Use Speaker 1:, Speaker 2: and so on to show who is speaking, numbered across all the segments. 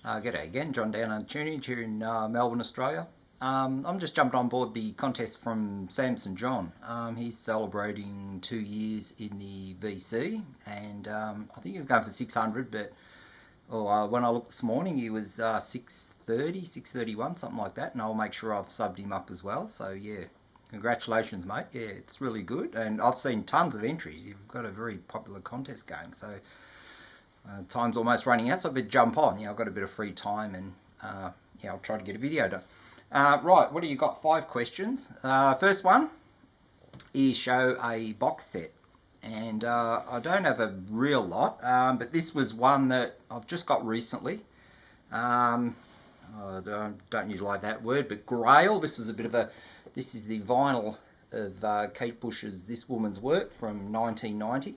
Speaker 1: G'day again, John Down and Tunage here in Melbourne, Australia. I'm just jumped on board the contest from Samson John. He's celebrating 2 years in the VC, and I think he was going for 600, but when I looked this morning, he was 630, 631, something like that, and I'll make sure I've subbed him up as well. So yeah, congratulations, mate. Yeah, it's really good, and I've seen tons of entries. You've got a very popular contest going, so time's almost running out, so I better jump on. I've got a bit of free time, and I'll try to get a video done. Right, what do you got? 5 questions. First one is show a box set, and I don't have a real lot, but this was one that I've just got recently. I don't usually like that word, but grail. This is the vinyl of Kate Bush's This Woman's Work from 1990.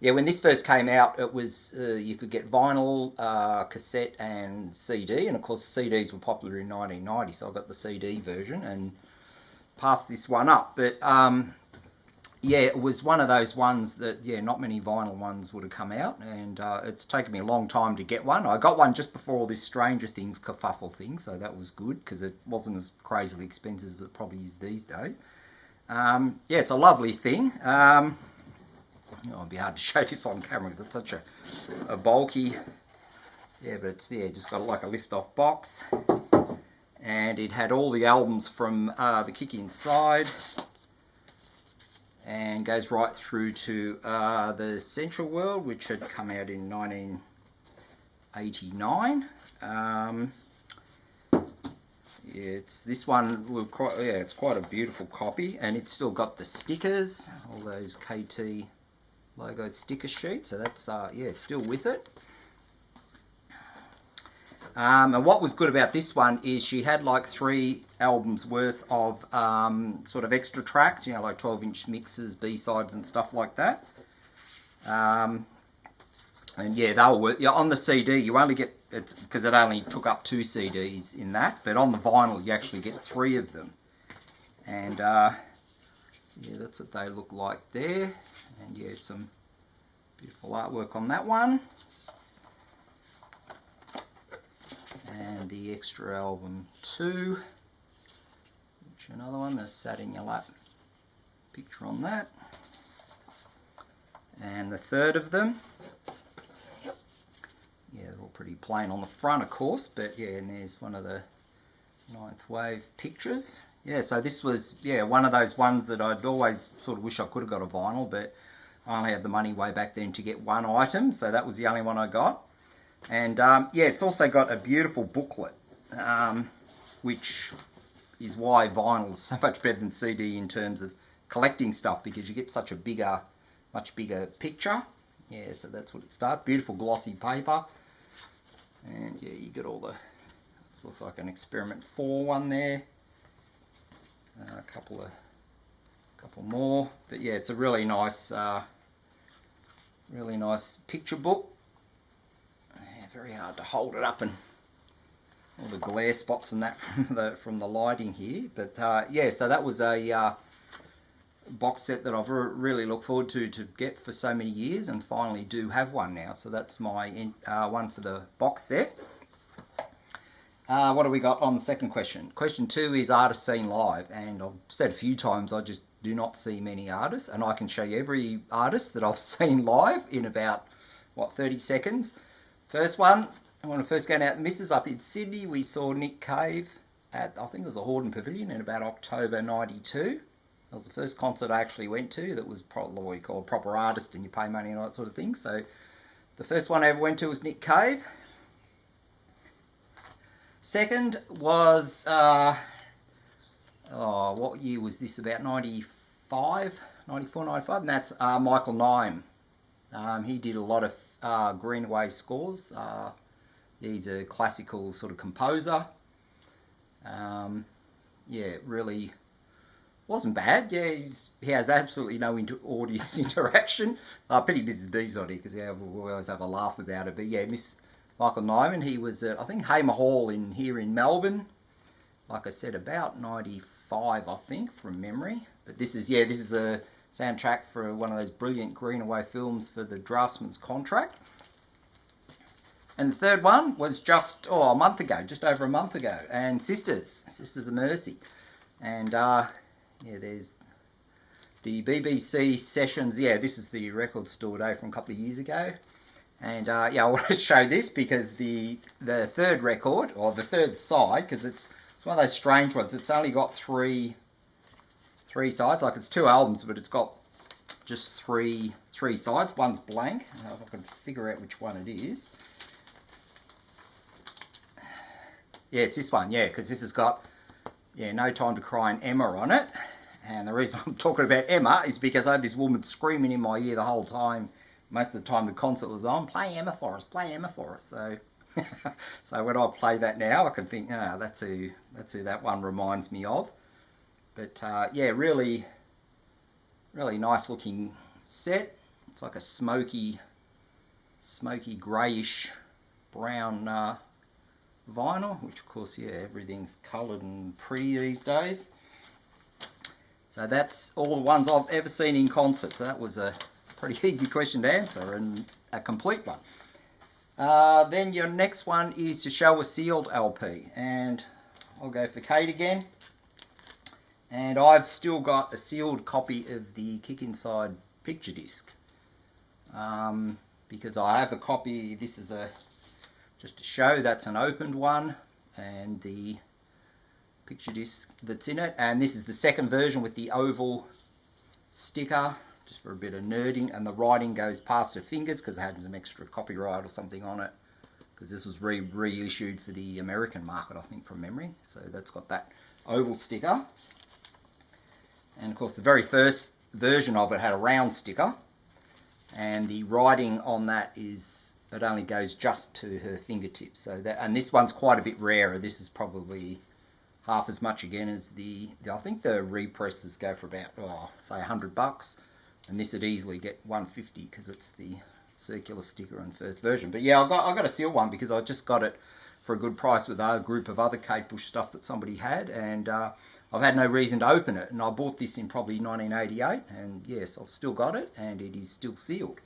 Speaker 1: Yeah, when this first came out, it was you could get vinyl, cassette, and CD, and of course CDs were popular in 1990, so I got the CD version and passed this one up. But yeah, it was one of those ones that not many vinyl ones would have come out, and it's taken me a long time to get one. I got one just before all this Stranger Things kerfuffle thing, so that was good because it wasn't as crazily expensive as it probably is these days. Yeah, it's a lovely thing. It'd be hard to show this on camera because it's such a bulky, but it's just got like a lift-off box, and it had all the albums from the Kick Inside, and goes right through to the Central World, which had come out in 1989. It's this one. It's quite a beautiful copy, and it's still got the stickers, all those KT logo sticker sheet, so that's still with it. And what was good about this one is she had like 3 albums worth of sort of extra tracks, like 12-inch mixes, B-sides and stuff like that. And they were on the CD. You only get it's because it only took up 2 CDs in that, but on the vinyl you actually get 3 of them. And that's what they look like there. And some beautiful artwork on that one. And the extra album 2, which another one, the Sat in Your Lap picture on that. And the third of them. They're all pretty plain on the front, of course, but and there's one of the Ninth Wave pictures. So this was one of those ones that I'd always sort of wish I could have got a vinyl, but I only had the money way back then to get one item, so that was the only one I got. And it's also got a beautiful booklet, which is why vinyl is so much better than CD in terms of collecting stuff, because you get such a much bigger picture. So that's what it starts. Beautiful glossy paper, and you get all the. This looks like an Experiment 4 one there. A couple more, but it's a really nice picture book. Very hard to hold it up, and all the glare spots and that from the lighting here. But so that was a box set that I've really looked forward to get for so many years, and finally do have one now. So that's my one for the box set. What do we got on the second question? Question 2 is artists seen live, and I've said a few times I just do not see many artists, and I can show you every artist that I've seen live in about 30 seconds. First one, when I first going out misses up in Sydney, we saw Nick Cave at, I think it was a Hordern Pavilion in about October 92. That was the first concert I actually went to that was probably what you call a proper artist, and you pay money and all that sort of thing. So the first one I ever went to was Nick Cave. Second was, what year was this? About 94, 95, and that's Michael Nyman. He did a lot of Greenaway scores. He's a classical sort of composer. Really wasn't bad. He has absolutely no audience interaction. Pity Mrs. D's on here because we always have a laugh about it. But Miss Michael Nyman, he was at, I think, Hamer Hall here in Melbourne. Like I said, about 95, I think, from memory. But this is a soundtrack for one of those brilliant Greenaway films for the Draftsman's Contract. And the third one was just a month ago, just over a month ago, and Sisters of Mercy. And yeah, there's the BBC sessions. Yeah, this is the record store day from a couple of years ago. And yeah, I want to show this because the third record, or the third side, because it's one of those strange ones. It's only got three sides. Like, it's 2 albums, but it's got just three sides. One's blank. I don't know if I can figure out which one it is. Yeah, it's this one. Yeah, because this has got No Time to Cry and Emma on it. And the reason I'm talking about Emma is because I had this woman screaming in my ear the whole time. Most of the time the concert was on, play Emma for us, play Emma for us. So, so when I play that now, I can think, that's who that one reminds me of. But yeah, really nice looking set. It's like a smoky greyish brown vinyl, which of course, yeah, everything's coloured and pretty these days. So that's all the ones I've ever seen in concert. So that was a pretty easy question to answer and a complete one. Then your next one is to show a sealed LP, and I'll go for Kate again. And I've still got a sealed copy of the Kick Inside picture disc, because I have a copy. This is just to show that's an opened one, and the picture disc that's in it. And this is the second version with the oval sticker, just for a bit of nerding, and the writing goes past her fingers because it had some extra copyright or something on it, because this was reissued for the American market, I think, from memory. So that's got that oval sticker. And of course the very first version of it had a round sticker, and the writing on that is, it only goes just to her fingertips. So that, and this one's quite a bit rarer. This is probably half as much again as I think the represses go for about, say $100, and this would easily get $150 because it's the circular sticker and first version. But yeah, I got a seal one because I just got it for a good price with a group of other Kate Bush stuff that somebody had, and I've had no reason to open it, and I bought this in probably 1988, and yes, I've still got it, and it is still sealed.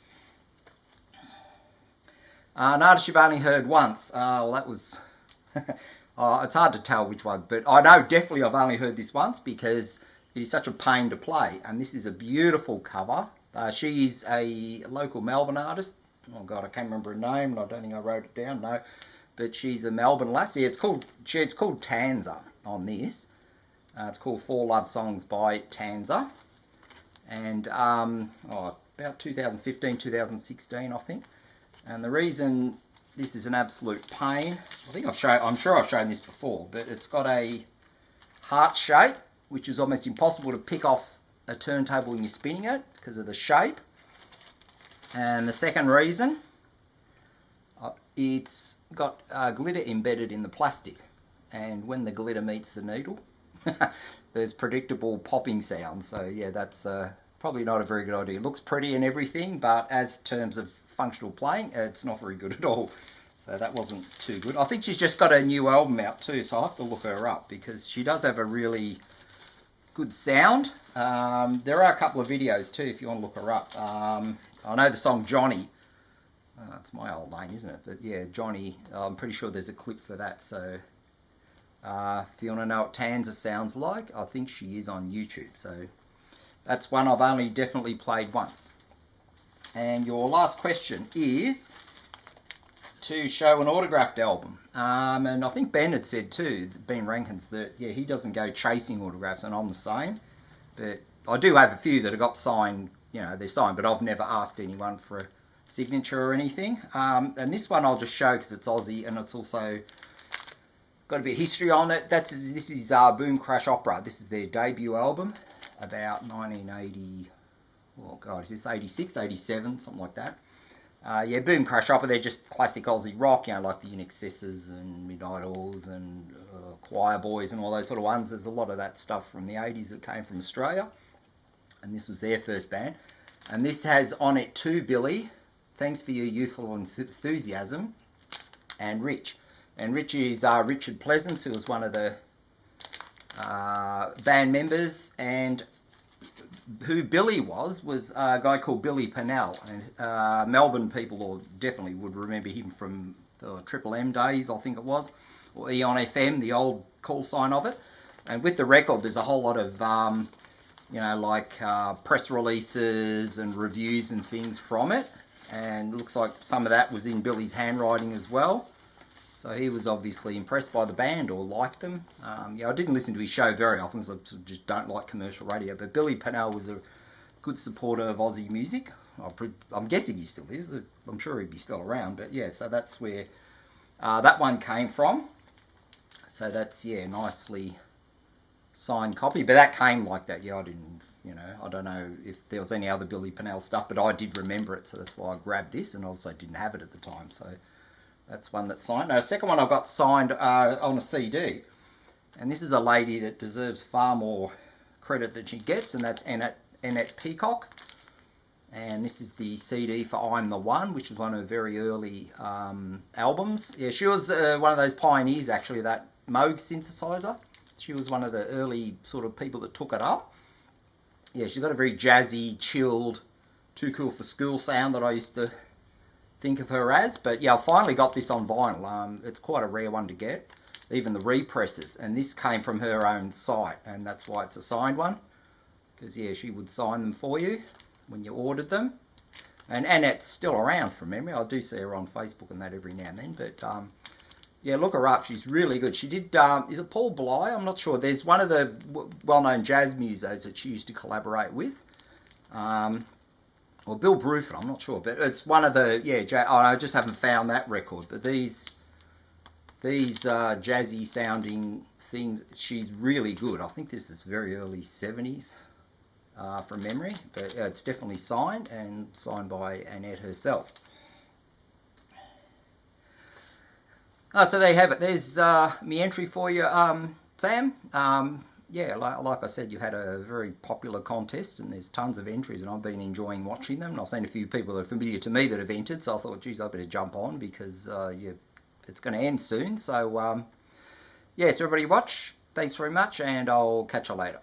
Speaker 1: An artist you've only heard once. Well, that was it's hard to tell which one, but I know definitely I've only heard this once because it is such a pain to play. And this is a beautiful cover. She is a local Melbourne artist. Oh God, I can't remember her name, and I don't think I wrote it down. No, but she's a Melbourne lassie. It's called Tanza on this. It's called 4 Love Songs by Tanza, and about 2015, 2016, I think. And the reason this is an absolute pain, I'm sure I've shown this before, but it's got a heart shape, which is almost impossible to pick off a turntable when you're spinning it because of the shape. And the second reason, it's got glitter embedded in the plastic, and when the glitter meets the needle, there's predictable popping sounds. So yeah, that's probably not a very good idea. It looks pretty and everything, but as terms of functional playing, it's not very good at all. So that wasn't too good. I think she's just got a new album out too, so I'll have to look her up because she does have a really good sound. There are a couple of videos too if you want to look her up. I know the song Johnny. It's my old name, isn't it? But yeah, Johnny, I'm pretty sure there's a clip for that. So if you want to know what Tanza sounds like, I think she is on YouTube. So that's one I've only definitely played once. And your last question is to show an autographed album. And I think Ben had said too, Ben Rankins, that yeah, he doesn't go chasing autographs, and I'm the same. But I do have a few that have got signed, you know, they're signed, but I've never asked anyone for a signature or anything. And this one I'll just show because it's Aussie, and it's also got a bit of history on it. This is Boom Crash Opera. This is their debut album, about 1980. Oh God, is this 86, 87, something like that? Yeah, Boom Crash Opera, they're just classic Aussie rock, you know, like the INXS's and Midnight Oils and Choir Boys and all those sort of ones. There's a lot of that stuff from the 80s that came from Australia. And this was their first band. And this has on it to Billy, Thanks for Your Youthful Enthusiasm, and Rich. And Rich is Richard Pleasance, who was one of the band members, and who Billy was a guy called Billy Pennell, and Melbourne people definitely would remember him from the Triple M days, I think it was, or Eon FM, the old call sign of it. And with the record, there's a whole lot of, press releases and reviews and things from it. And it looks like some of that was in Billy's handwriting as well. So he was obviously impressed by the band or liked them. I didn't listen to his show very often because I just don't like commercial radio. But Billy Pennell was a good supporter of Aussie music. I'm guessing he still is. I'm sure he'd be still around. But yeah, so that's where that one came from. So that's, nicely signed copy. But that came like that. Yeah, I didn't, I don't know if there was any other Billy Pennell stuff, but I did remember it. So that's why I grabbed this, and also didn't have it at the time. So that's one that's signed. Now, the second one I've got signed on a CD. And this is a lady that deserves far more credit than she gets, and that's Annette Peacock. And this is the CD for I'm the One, which was one of her very early albums. Yeah, she was one of those pioneers, actually, that Moog synthesizer. She was one of the early sort of people that took it up. Yeah, she's got a very jazzy, chilled, too cool for school sound that I used to think of her as. But yeah, I finally got this on vinyl. It's quite a rare one to get, even the represses. And this came from her own site, and that's why it's a signed one. Because yeah, she would sign them for you when you ordered them. And Annette's still around from memory. I do see her on Facebook and that every now and then. But yeah, look her up. She's really good. She did, is it Paul Bly? I'm not sure. There's one of the well-known jazz musos that she used to collaborate with. Or Bill Bruford, I'm not sure. But it's one of the, I just haven't found that record. But these jazzy sounding things, she's really good. I think this is very early 70s from memory. But it's definitely signed, and signed by Annette herself. So there you have it. There's me entry for you, Sam. Like I said, you've had a very popular contest, and there's tons of entries, and I've been enjoying watching them. And I've seen a few people that are familiar to me that have entered, so I thought, geez, I better jump on because it's going to end soon. So, so everybody watch. Thanks very much, and I'll catch you later.